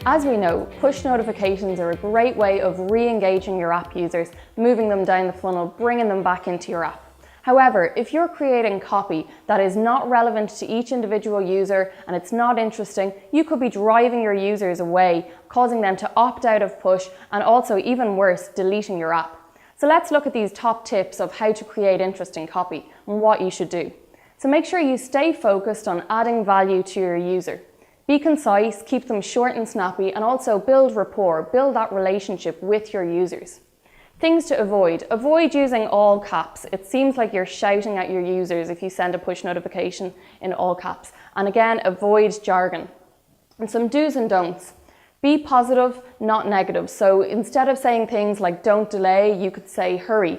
As we know, push notifications are a great way of re-engaging your app users, moving them down the funnel, bringing them back into your app. However, if you're creating copy that is not relevant to each individual user and it's not interesting, you could be driving your users away, causing them to opt out of push and also, even worse, deleting your app. So let's look at these top tips of how to create interesting copy and what you should do. So make sure you stay focused on adding value to your user. Be concise, keep them short and snappy, and also build rapport, build that relationship with your users. Things to avoid. Avoid using all caps. It seems like you're shouting at your users if you send a push notification in all caps. And again, avoid jargon. And some do's and don'ts. Be positive, not negative. So instead of saying things like don't delay, you could say hurry.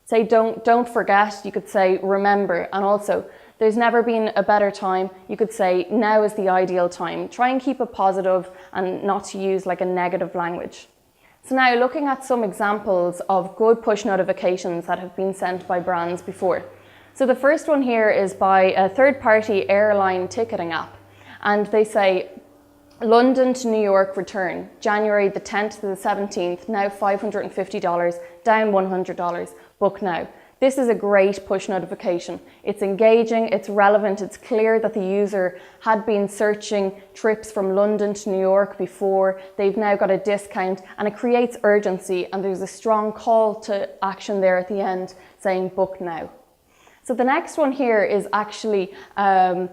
Say don't forget, you could say remember. And also, there's never been a better time. You could say now is the ideal time. Try and keep it positive and not to use like a negative language. So now looking at some examples of good push notifications that have been sent by brands before. So the first one here is by a third-party airline ticketing app. And they say, London to New York return, January the 10th to the 17th, now $550, down $100, book now. This is a great push notification. It's engaging, it's relevant, it's clear that the user had been searching trips from London to New York before. They've now got a discount and it creates urgency, and there's a strong call to action there at the end saying book now. So the next one here is actually an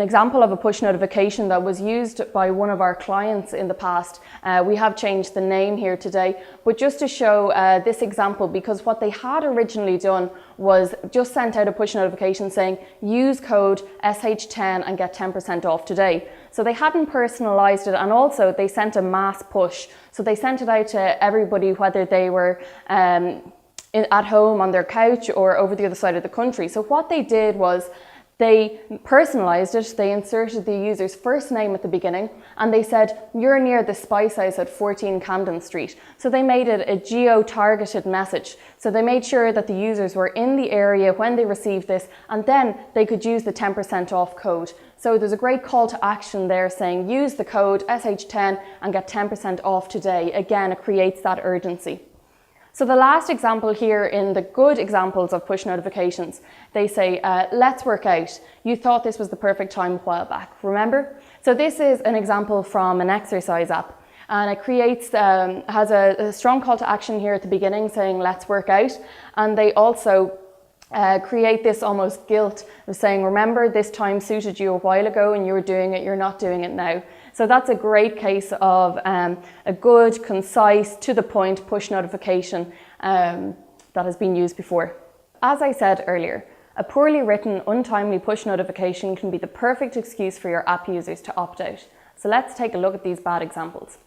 example of a push notification that was used by one of our clients in the past. We have changed the name here today, but just to show this example, because what they had originally done was just sent out a push notification saying use code SH10 and get 10% off today. So they hadn't personalized it, and also they sent a mass push. So they sent it out to everybody, whether they were at home on their couch or over the other side of the country. So what they did was they personalized it, they inserted the user's first name at the beginning, and they said, you're near the Spice House at 14 Camden Street. So they made it a geo-targeted message. So they made sure that the users were in the area when they received this, and then they could use the 10% off code. So there's a great call to action there saying, use the code SH10 and get 10% off today. Again, it creates that urgency. So the last example here in the good examples of push notifications, they say, let's work out. You thought this was the perfect time a while back, remember? So this is an example from an exercise app, and it creates, has a strong call to action here at the beginning saying, let's work out. And they also create this almost guilt of saying, remember, this time suited you a while ago and you were doing it, you're not doing it now. So that's a great case of a good, concise, to the point push notification that has been used before. As I said earlier, a poorly written, untimely push notification can be the perfect excuse for your app users to opt out. So let's take a look at these bad examples.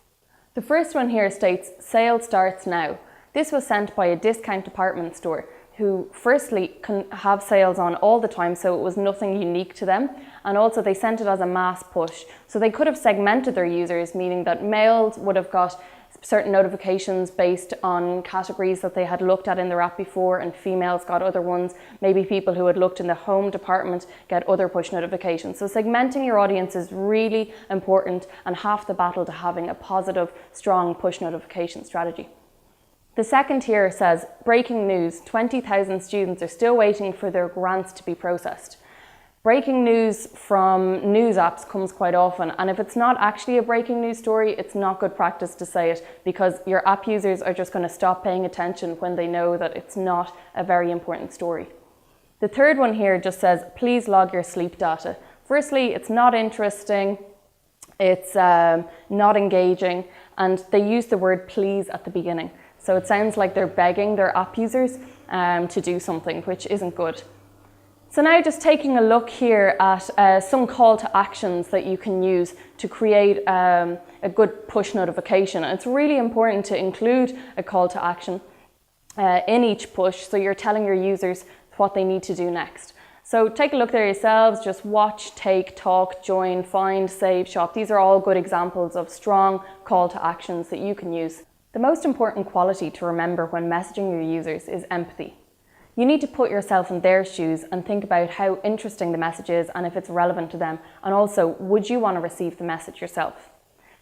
The first one here states, sale starts now. This was sent by a discount department store who firstly can have sales on all the time, so it was nothing unique to them. And also they sent it as a mass push. So they could have segmented their users, meaning that males would have got certain notifications based on categories that they had looked at in their app before, and females got other ones. Maybe people who had looked in the home department get other push notifications. So segmenting your audience is really important and half the battle to having a positive, strong push notification strategy. The second here says, breaking news, 20,000 students are still waiting for their grants to be processed. Breaking news from news apps comes quite often, and if it's not actually a breaking news story, it's not good practice to say it, because your app users are just going to stop paying attention when they know that it's not a very important story. The third one here just says, please log your sleep data. Firstly, it's not interesting, it's not engaging, and they use the word please at the beginning. So it sounds like they're begging their app users to do something, which isn't good. So now just taking a look here at some call to actions that you can use to create a good push notification. And it's really important to include a call to action in each push, so you're telling your users what they need to do next. So take a look there yourselves, just watch, take, talk, join, find, save, shop. These are all good examples of strong call to actions that you can use. The most important quality to remember when messaging your users is empathy. You need to put yourself in their shoes and think about how interesting the message is and if it's relevant to them, and also, would you want to receive the message yourself?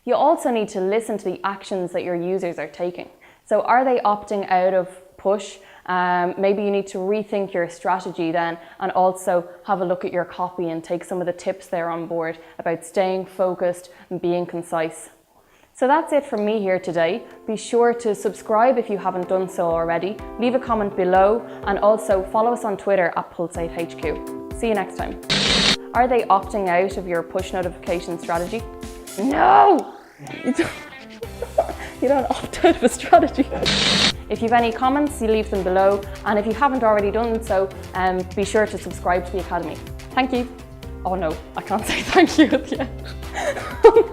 You also need to listen to the actions that your users are taking. So are they opting out of push? Maybe you need to rethink your strategy then, and also have a look at your copy and take some of the tips there on board about staying focused and being concise. So that's it from me here today. Be sure to subscribe if you haven't done so already, leave a comment below, and also follow us on Twitter at PulsateHQ. See you next time. Are they opting out of your push notification strategy? No! You don't opt out of a strategy. If you have any comments, you leave them below, and if you haven't already done so, be sure to subscribe to the Academy. Thank you. Oh no, I can't say thank you at the end.